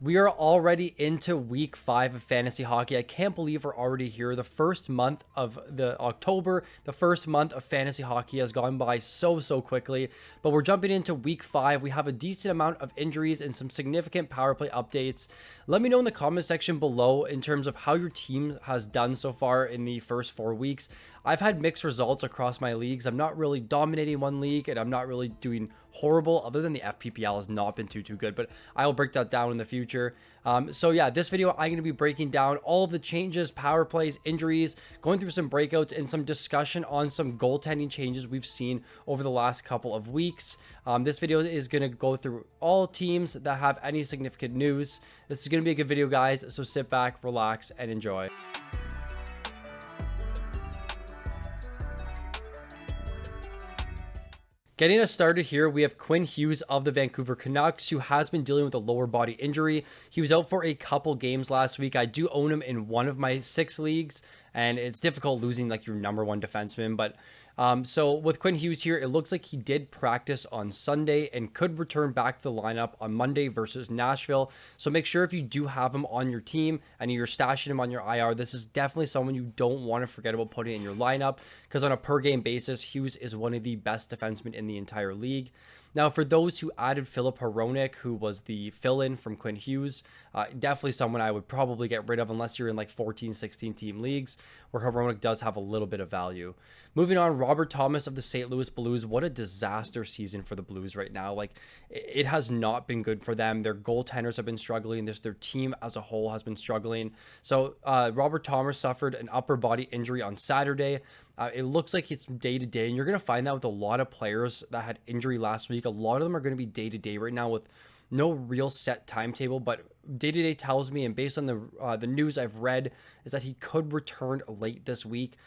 We are already into week 5 of fantasy hockey. I can't believe we're already here. The first month of the October, the first month of fantasy hockey has gone by so quickly. But we're jumping into week 5. We have a decent amount of injuries and some significant power play updates. Let me know in the comment section below in terms of how your team has done so far in the first 4 weeks. I've had mixed results across my leagues. I'm not really dominating one league, and I'm not really doing horrible, other than the FPPL has not been too good, but I'll break that down in the future. So yeah, this video, I'm going to be breaking down all of the changes, power plays, injuries, going through some breakouts, and some discussion on some goaltending changes we've seen over the last couple of weeks. This video is going to go through all teams that have any significant news. This is going to be a good video, guys, so sit back, relax, and enjoy. Getting us started here, we have Quinn Hughes of the Vancouver Canucks, who has been dealing with a lower body injury. He was out for a couple games last week. I do own him in one of my 6 leagues, and it's difficult losing like your #1 defenseman. But so with Quinn Hughes here, it looks like he did practice on Sunday and could return back to the lineup on Monday versus Nashville. So make sure if you do have him on your team and you're stashing him on your IR, this is definitely someone you don't want to forget about putting in your lineup, because on a per game basis, Hughes is one of the best defensemen in the entire league. Now, for those who added Philip Hronek, who was the fill-in from Quinn Hughes, definitely someone I would probably get rid of unless you're in like 14, 16 team leagues where Hronek does have a little bit of value. Moving on, Robert Thomas of the St. Louis Blues. What a disaster season for the Blues right now. Like, it has not been good for them. Their goaltenders have been struggling. Their team as a whole has been struggling. So Robert Thomas suffered an upper body injury on Saturday. It looks like it's day to day, and you're going to find that with a lot of players that had injury last week. A lot of them are going to be day to day right now with no real set timetable, but day to day tells me, and based on the news I've read, is that he could return late this week.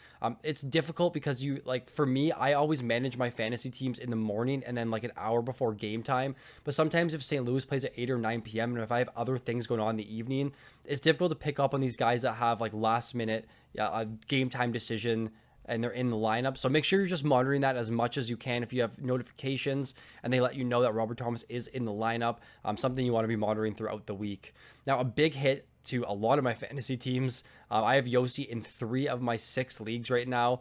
It's difficult because for me, I always manage my fantasy teams in the morning and then like an hour before game time. But sometimes if St. Louis plays at 8 or 9 p.m. and if I have other things going on in the evening, it's difficult to pick up on these guys that have like last minute game time decision and they're in the lineup. So make sure you're just monitoring that as much as you can. If you have notifications and they let you know that Robert Thomas is in the lineup, something you want to be monitoring throughout the week. Now, a big hit to a lot of my fantasy teams. I have Yossi in 3 of my 6 leagues right now.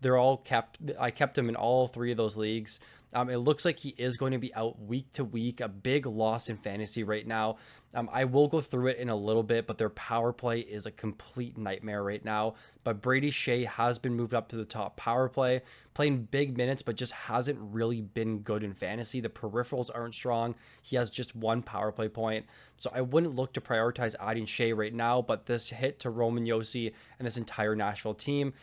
They're all kept. I kept him in all 3 of those leagues. It looks like he is going to be out week to week. A big loss in fantasy right now. I will go through it in a little bit, but their power play is a complete nightmare right now. But Brady Shea has been moved up to the top power play, playing big minutes, but just hasn't really been good in fantasy. The peripherals aren't strong. He has just 1 power play point. So I wouldn't look to prioritize adding Shea right now, but this hit to Roman Josi and this entire Nashville team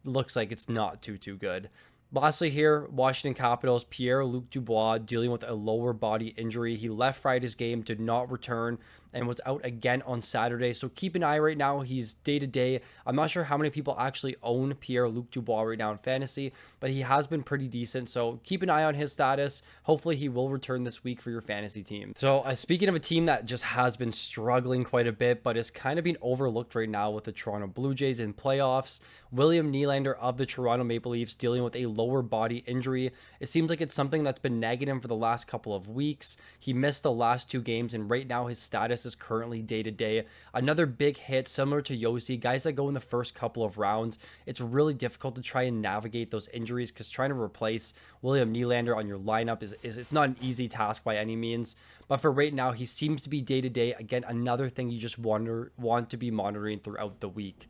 looks like it's not too good. Lastly here, Washington Capitals, Pierre-Luc Dubois dealing with a lower body injury. He left Friday's game, did not return, and was out again on Saturday. So keep an eye right now. He's day to day. I'm not sure how many people actually own Pierre-Luc Dubois right now in fantasy, but he has been pretty decent. So keep an eye on his status. Hopefully he will return this week for your fantasy team. So speaking of a team that just has been struggling quite a bit, but is kind of being overlooked right now with the Toronto Blue Jays in playoffs, William Nylander of the Toronto Maple Leafs dealing with a lower body injury. It seems like it's something that's been nagging him for the last couple of weeks. He missed the last 2 games, and right now his status is currently day to day. Another big hit similar to Josi, guys that go in the first couple of rounds. It's really difficult to try and navigate those injuries because trying to replace William Nylander on your lineup is it's not an easy task by any means. But for right now, he seems to be day to day. Again, another thing you just want to be monitoring throughout the week.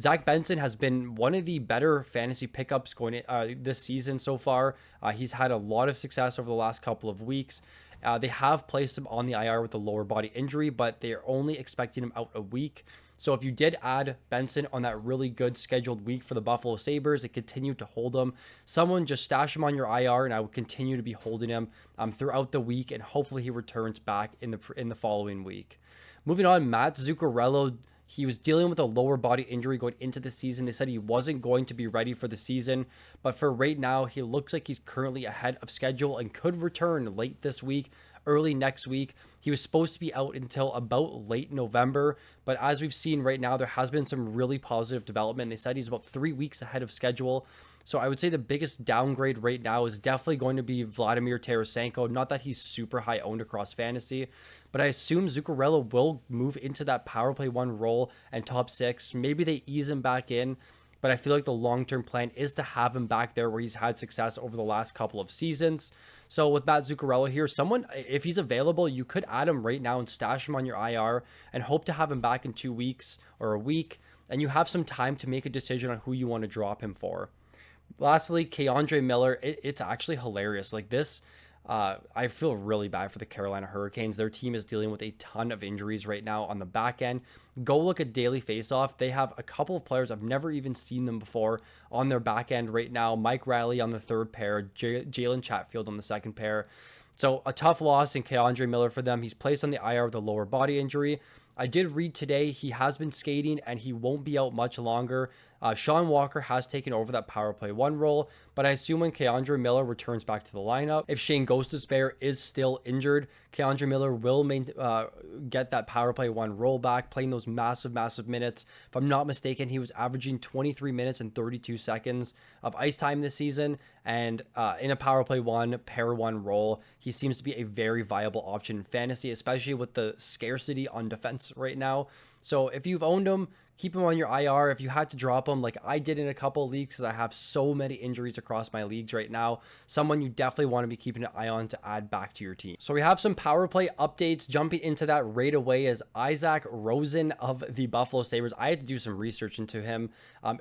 Zach Benson has been one of the better fantasy pickups going this season so far. He's had a lot of success over the last couple of weeks. They have placed him on the IR with a lower body injury, but they are only expecting him out a week. So if you did add Benson on that really good scheduled week for the Buffalo Sabres and continue to hold him, someone just stash him on your IR, and I would continue to be holding him throughout the week, and hopefully he returns back in the following week. Moving on, Matt Zuccarello. He was dealing with a lower body injury going into the season. They said he wasn't going to be ready for the season, but for right now, he looks like he's currently ahead of schedule and could return late this week, early next week. He was supposed to be out until about late November, but as we've seen right now, there has been some really positive development. They said he's about 3 weeks ahead of schedule. So I would say the biggest downgrade right now is definitely going to be Vladimir Tarasenko. Not that he's super high owned across fantasy, but I assume Zuccarello will move into that power play one role and top six. Maybe they ease him back in, but I feel like the long-term plan is to have him back there where he's had success over the last couple of seasons. So with Matt Zuccarello here, someone, if he's available, you could add him right now and stash him on your IR and hope to have him back in 2 weeks or a week, and you have some time to make a decision on who you want to drop him for. Lastly, Keandre Miller, it's actually hilarious. Like this, I feel really bad for the Carolina Hurricanes. Their team is dealing with a ton of injuries right now on the back end. Go look at Daily Faceoff. They have a couple of players, I've never even seen them before, on their back end right now. Mike Riley on the third pair, Jalen Chatfield on the second pair. So a tough loss in Keandre Miller for them. He's placed on the IR with a lower body injury. I did read today he has been skating and he won't be out much longer. Sean Walker has taken over that power play one role, but I assume when Keandre Miller returns back to the lineup, if Shane Gostisbehere is still injured, Keandre Miller will get that power play one role back, playing those massive minutes. If I'm not mistaken, he was averaging 23 minutes and 32 seconds of ice time this season, and in a power play one, pair one role, he seems to be a very viable option in fantasy, especially with the scarcity on defense right now. So if you've owned him, keep him on your IR. If you had to drop him, like I did in a couple of leagues, because I have so many injuries across my leagues right now, someone you definitely want to be keeping an eye on to add back to your team. So we have some power play updates. Jumping into that right away is Isaac Rosen of the Buffalo Sabres. I had to do some research into him.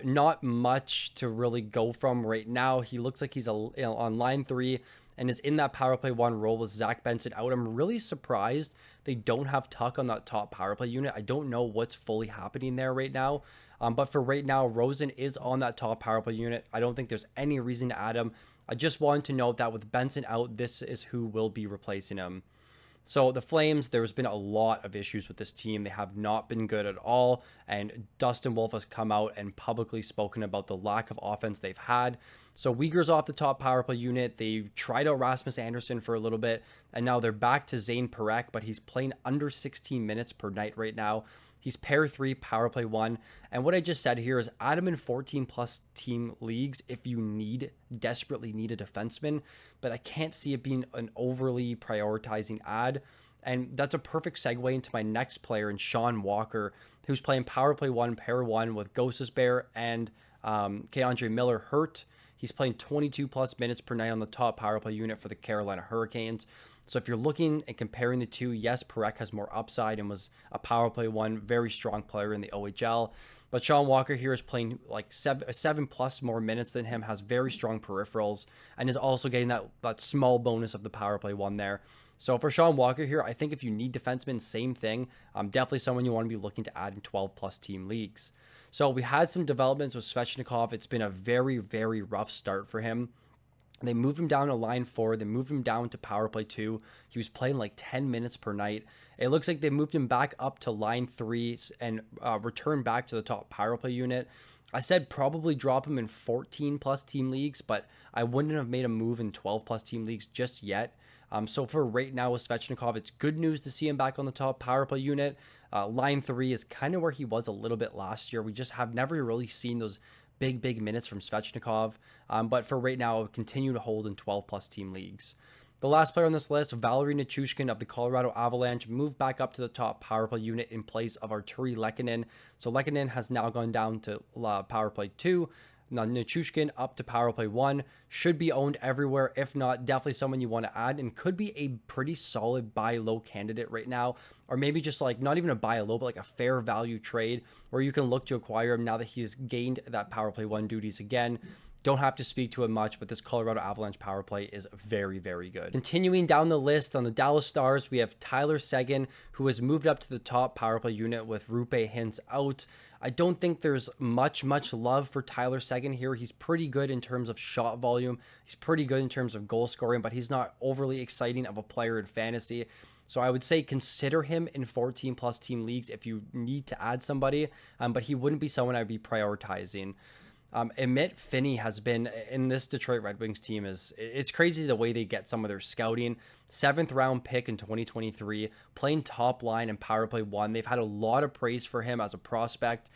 Not much to really go from right now. He looks like he's on line 3 and is in that power play one role with Zach Benson out. I'm really surprised they don't have Tuck on that top power play unit. I don't know what's fully happening there right now. But for right now, Rosen is on that top power play unit. I don't think there's any reason to add him. I just wanted to note that with Benson out, this is who will be replacing him. So the Flames, there's been a lot of issues with this team. They have not been good at all. And Dustin Wolf has come out and publicly spoken about the lack of offense they've had. So Uyghur's off the top power play unit. They tried out Rasmus Anderson for a little bit, and now they're back to Zane Parekh, but he's playing under 16 minutes per night right now. He's pair 3, power play 1. And what I just said here is add him in 14 plus team leagues if you desperately need a defenseman, but I can't see it being an overly prioritizing ad. And that's a perfect segue into my next player in Sean Walker, who's playing power play 1, pair 1 with Gostisbehere and Keandre Miller hurt. He's playing 22 plus minutes per night on the top power play unit for the Carolina Hurricanes. So if you're looking and comparing the two, yes, Parekh has more upside and was a power play 1, very strong player in the OHL. But Sean Walker here is playing like 7 plus more minutes than him, has very strong peripherals, and is also getting that small bonus of the power play 1 there. So for Sean Walker here, I think if you need defensemen, same thing. Definitely someone you want to be looking to add in 12 plus team leagues. So we had some developments with Svechnikov. It's been a very, very rough start for him. They moved him down to line 4. They moved him down to power play 2. He was playing like 10 minutes per night. It looks like they moved him back up to line 3 and returned back to the top power play unit. I said probably drop him in 14 plus team leagues, but I wouldn't have made a move in 12 plus team leagues just yet. So for right now with Svechnikov, it's good news to see him back on the top power play unit. Line 3 is kind of where he was a little bit last year. We just have never really seen those big minutes from Svechnikov. But for right now, I would continue to hold in 12 plus team leagues. The last player on this list, Valeri Nichushkin of the Colorado Avalanche, moved back up to the top power play unit in place of Arturi Lehkonen. So Lehkonen has now gone down to power play 2. Now Nichushkin up to power play 1. Should be owned everywhere. If not, definitely someone you want to add, and could be a pretty solid buy low candidate right now. Or maybe just like not even a buy low, but like a fair value trade where you can look to acquire him now that he's gained that power play 1 duties again. Don't have to speak to him much, but this Colorado Avalanche power play is very, very good. Continuing down the list on the Dallas Stars, we have Tyler Seguin, who has moved up to the top power play unit with Rupe Hintz out. I don't think there's much love for Tyler Seguin here. He's pretty good in terms of shot volume. He's pretty good in terms of goal scoring, but he's not overly exciting of a player in fantasy. So I would say consider him in 14 plus team leagues if you need to add somebody, but he wouldn't be someone I'd be prioritizing. Emmett Finney has been in this Detroit Red Wings team. It's crazy the way they get some of their scouting. 7th round pick in 2023, playing top line and power play one. They've had a lot of praise for him as a prospect.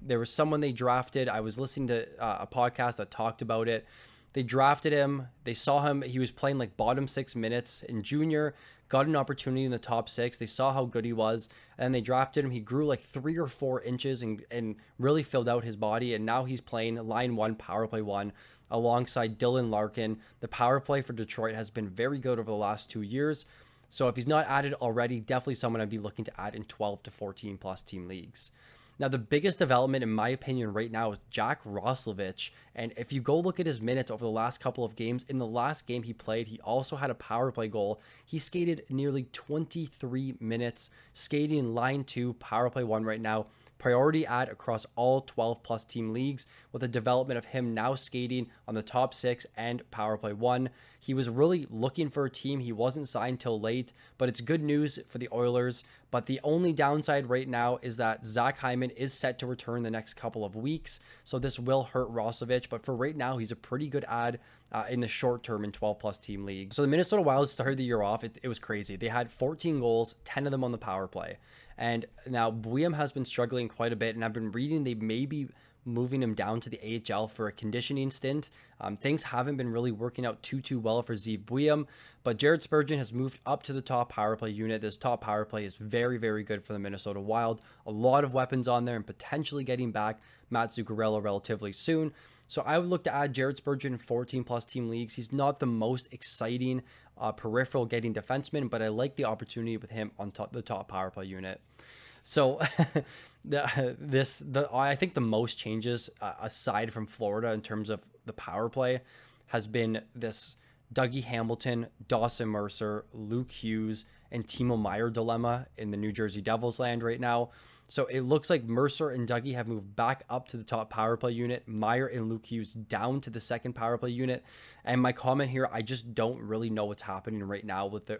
There was someone they drafted. I was listening to a podcast that talked about it. They drafted him. They saw him. He was playing like bottom 6 minutes in junior, got an opportunity in the top 6. They saw how good he was, and they drafted him. He grew like 3 or 4 inches and really filled out his body. And now he's playing line one, power play one, alongside Dylan Larkin. The power play for Detroit has been very good over the last 2 years. So if he's not added already, definitely someone I'd be looking to add in 12 to 14 plus team leagues. Now, the biggest development, in my opinion, right now is Jack Roslovic. And if you go look at his minutes over the last couple of games, in the last game he played, he also had a power play goal. He skated nearly 23 minutes, skating line 2, power play 1 right now. Priority add across all 12 plus team leagues, with the development of him now skating on the top 6 and power play 1. He was really looking for a team. He wasn't signed till late, but it's good news for the Oilers. But the only downside right now is that Zach Hyman is set to return the next couple of weeks, so this will hurt Roslovic. But for right now, he's a pretty good add in the short term in 12 plus team leagues. So the Minnesota Wild started the year off. It was crazy. They had 14 goals, 10 of them on the power play. And now Buium has been struggling quite a bit, and I've been reading they may be moving him down to the AHL for a conditioning stint. Things haven't been really working out too well for Zeev Buium, but Jared Spurgeon has moved up to the top power play unit. This top power play is very, very good for the Minnesota Wild. A lot of weapons on there, and potentially getting back Matt Zuccarello relatively soon. So I would look to add Jared Spurgeon in 14 plus team leagues. He's not the most exciting peripheral getting defenseman, but I like the opportunity with him on the top power play unit. So I think the most changes aside from Florida in terms of the power play has been this Dougie Hamilton, Dawson Mercer, Luke Hughes, and Timo Meier dilemma in the New Jersey Devils land right now. So it looks like Mercer and Dougie have moved back up to the top power play unit, Meier and Luke Hughes down to the second power play unit. And my comment here, I just don't really know what's happening right now with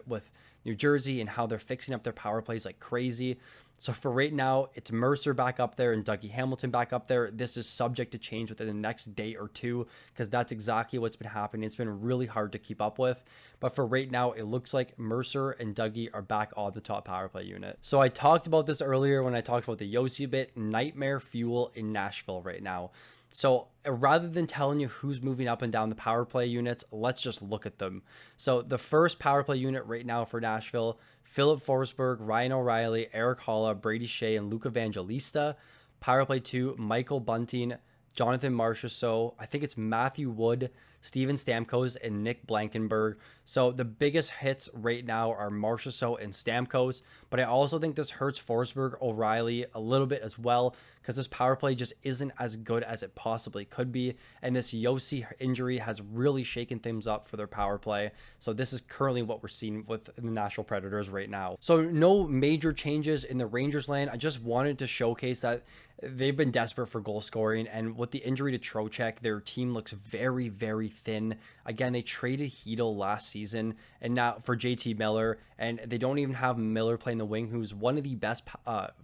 New Jersey and how they're fixing up their power plays like crazy. So for right now, it's Mercer back up there and Dougie Hamilton back up there. This is subject to change within the next day or two, because that's exactly what's been happening. It's been really hard to keep up with. But for right now, it looks like Mercer and Dougie are back on the top power play unit. So I talked about this earlier when I talked about the Yossi bit. Nightmare fuel in Nashville right now. So rather than telling you who's moving up and down the power play units, let's just look at them. So the first power play unit right now for Nashville, Philip Forsberg, Ryan O'Reilly, Eric Holla, Brady Shea, and Luke Evangelista. Power play 2, Michael Bunting, Jonathan Marchessault, I think it's Matthew Wood, Steven Stamkos, and Nick Blankenburg. So the biggest hits right now are Marchessault and Stamkos, but I also think this hurts Forsberg, O'Reilly a little bit as well, because this power play just isn't as good as it possibly could be, and this Yossi injury has really shaken things up for their power play. So this is currently what we're seeing with the Nashville Predators right now. So no major changes in the Rangers land. I just wanted to showcase that they've been desperate for goal scoring, and with the injury to Trocheck, their team looks very, very thin. Again, they traded Hedel last season and now for JT Miller, and they don't even have Miller playing the wing, who's one of the best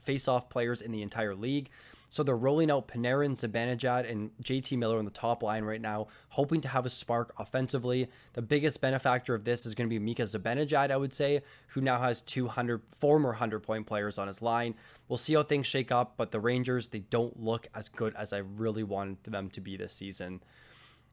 face-off players in the entire league. So they're rolling out Panarin, Zibanejad, and JT Miller on the top line right now, hoping to have a spark offensively. The biggest benefactor of this is going to be Mika Zibanejad, I would say, who now has 200 former 100-point players on his line. We'll see how things shake up, but the Rangers, they don't look as good as I really wanted them to be this season.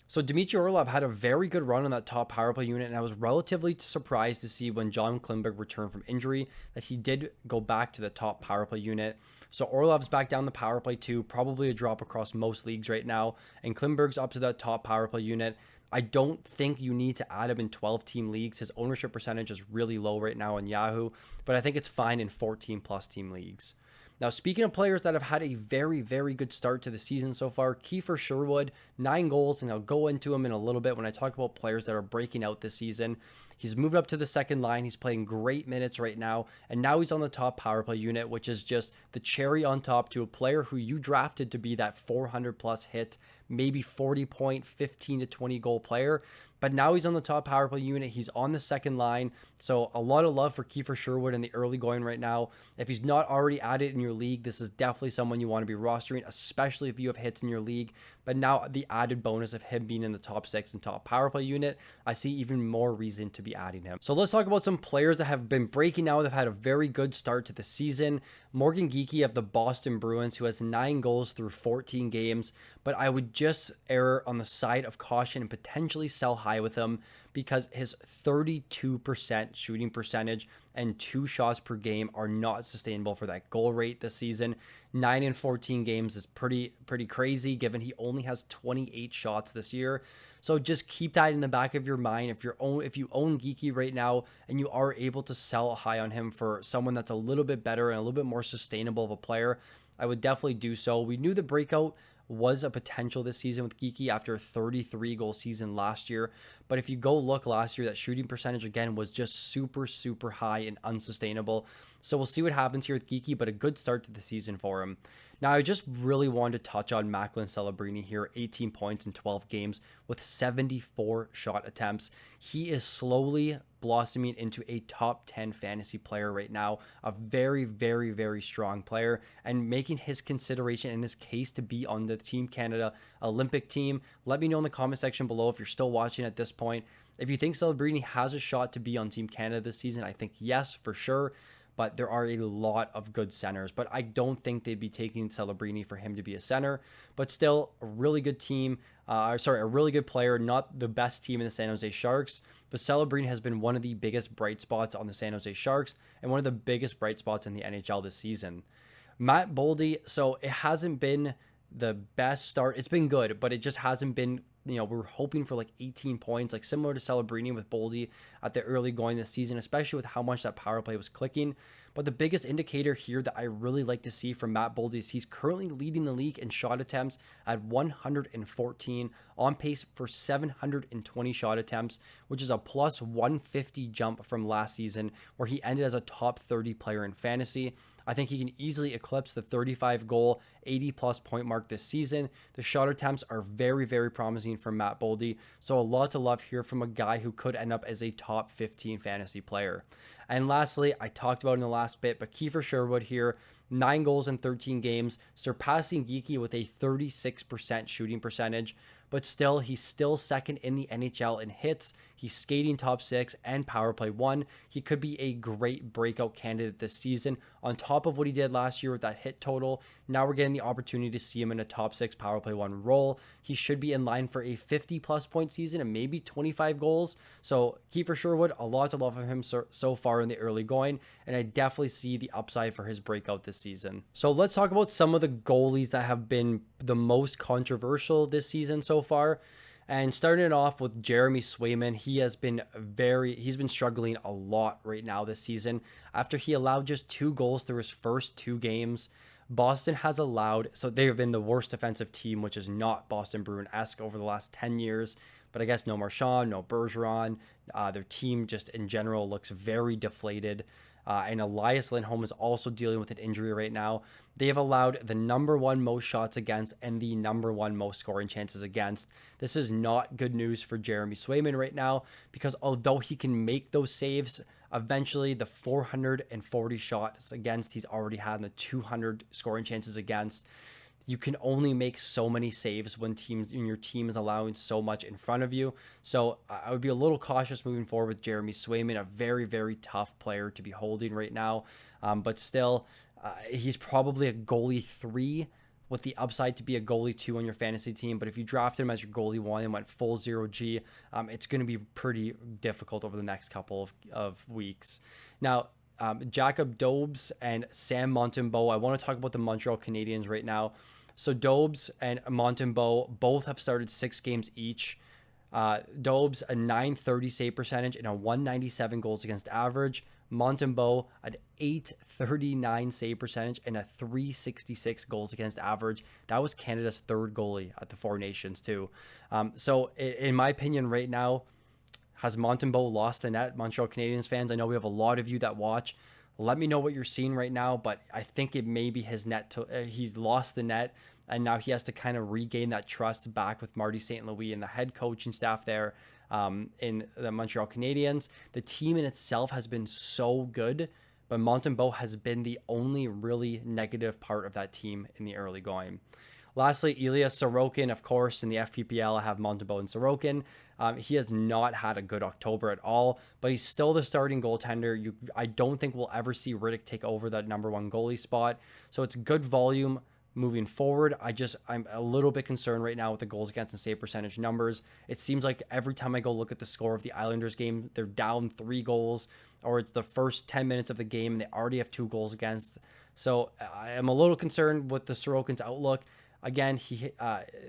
So Dmitry Orlov had a very good run on that top power play unit, and I was relatively surprised to see when John Klingberg returned from injury that he did go back to the top power play unit. So Orlov's back down the power play too, probably a drop across most leagues right now, and Klingberg's up to that top power play unit. I don't think you need to add him in 12-team leagues. His ownership percentage is really low right now on Yahoo, but I think it's fine in 14-plus team leagues. Now, speaking of players that have had a very, very good start to the season so far, Kiefer Sherwood, 9 goals, and I'll go into him in a little bit when I talk about players that are breaking out this season. He's moved up to the second line. He's playing great minutes right now, and now he's on the top power play unit, which is just the cherry on top to a player who you drafted to be that 400-plus hit, maybe 40-point, 15 to 20 goal player. But now he's on the top power play unit. He's on the second line. So a lot of love for Kiefer Sherwood in the early going right now. If he's not already added in your league, this is definitely someone you want to be rostering, especially if you have hits in your league. But now the added bonus of him being in the top 6 and top power play unit, I see even more reason to be adding him. So let's talk about some players that have been breaking out. They've had a very good start to the season. Morgan Geekie of the Boston Bruins, who has 9 goals through 14 games. But I would just err on the side of caution and potentially sell high with him because his 32% shooting percentage and 2 shots per game are not sustainable for that goal rate this season. 9 in 14 games is pretty crazy given he only has 28 shots this year. So just keep that in the back of your mind. If you own Geekie right now and you are able to sell high on him for someone that's a little bit better and a little bit more sustainable of a player, I would definitely do so. We knew the breakout was a potential this season with Geekie after a 33 goal season last year. But if you go look last year, that shooting percentage again was just super high and unsustainable. So we'll see what happens here with Geekie, but a good start to the season for him. Now, I just really wanted to touch on Macklin Celebrini here, 18 points in 12 games with 74 shot attempts. He is slowly blossoming into a top 10 fantasy player right now, a very strong player, and making his consideration and his case to be on the Team Canada Olympic team. Let me know in the comment section below if you're still watching at this point. If you think Celebrini has a shot to be on Team Canada this season, I think yes, for sure. But there are a lot of good centers. But I don't think they'd be taking Celebrini for him to be a center. But still, a really good team. A really good player. Not the best team in the San Jose Sharks. But Celebrini has been one of the biggest bright spots on the San Jose Sharks and one of the biggest bright spots in the NHL this season. Matt Boldy, so it hasn't been the best start. It's been good, but it just hasn't been, we're hoping for like 18 points, like similar to Celebrini with Boldy at the early going this season, especially with how much that power play was clicking. But the biggest indicator here that I really like to see from Matt Boldy is he's currently leading the league in shot attempts at 114, on pace for 720 shot attempts, which is a plus 150 jump from last season where he ended as a top 30 player in fantasy. I think he can easily eclipse the 35 goal, 80 plus point mark this season. The shot attempts are very promising for Matt Boldy. So a lot to love here from a guy who could end up as a top 15 fantasy player. And lastly, I talked about in the last bit, but Kiefer Sherwood here, 9 goals in 13 games, surpassing Geekie with a 36% shooting percentage. But still, he's still second in the NHL in hits. He's skating top 6 and power play 1. He could be a great breakout candidate this season. On top of what he did last year with that hit total, now we're getting the opportunity to see him in a top 6 power play 1 role. He should be in line for a 50 plus point season and maybe 25 goals. So Kiefer Sherwood, a lot to love of him so far in the early going, and I definitely see the upside for his breakout this season. So let's talk about some of the goalies that have been the most controversial this season so far. And starting it off with Jeremy Swayman, he's been struggling a lot right now this season after he allowed just 2 goals through his first 2 games. Boston has allowed, so they've been the worst defensive team, which is not Boston Bruin-esque over the last 10 years. But I guess no Marchand, no Bergeron. Their team just in general looks very deflated. And Elias Lindholm is also dealing with an injury right now. They have allowed the number 1 most shots against and the number 1 most scoring chances against. This is not good news for Jeremy Swayman right now, because although he can make those saves, eventually the 440 shots against he's already had and the 200 scoring chances against, you can only make so many saves when your team is allowing so much in front of you. So I would be a little cautious moving forward with Jeremy Swayman, a very tough player to be holding right now. But still, he's probably a goalie 3 with the upside to be a goalie 2 on your fantasy team. But if you drafted him as your goalie 1 and went full 0G, it's going to be pretty difficult over the next couple of weeks. Now, Jacob Dobes and Sam Montembeault. I want to talk about the Montreal Canadiens right now. So Dobes and Montembeault both have started 6 games each. Dobes a 930 save percentage and a 197 goals against average. Montembeault an 839 save percentage and a 366 goals against average. That was Canada's 3rd goalie at the Four Nations too. So in my opinion right now, has Montembeault lost the net? Montreal Canadiens fans, I know we have a lot of you that watch. Let me know what you're seeing right now, but I think it may be his net. He's lost the net, and now he has to kind of regain that trust back with Marty St. Louis and the head coaching staff there. in the Montreal Canadiens. The team in itself has been so good, but Montembeault has been the only really negative part of that team in the early going. Lastly, Ilya Sorokin, of course, in the FPPL, I have Montembeault and Sorokin. He has not had a good October at all, but he's still the starting goaltender. I don't think we'll ever see Riddick take over that number one goalie spot. So it's good volume moving forward. I'm a little bit concerned right now with the goals against and save percentage numbers. It seems like every time I go look at the score of the Islanders game, they're down 3 goals, or it's the first 10 minutes of the game and they already have 2 goals against. So I am a little concerned with the Sorokin's outlook. Again,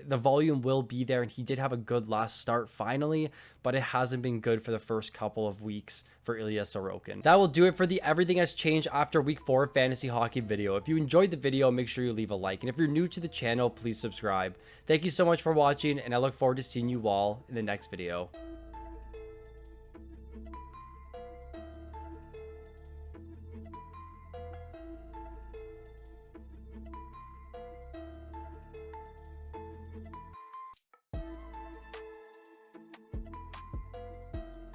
the volume will be there, and he did have a good last start finally, but it hasn't been good for the first couple of weeks for Ilya Sorokin. That will do it for the Everything Has Changed After Week 4 Fantasy Hockey video. If you enjoyed the video, make sure you leave a like, and if you're new to the channel, please subscribe. Thank you so much for watching, and I look forward to seeing you all in the next video.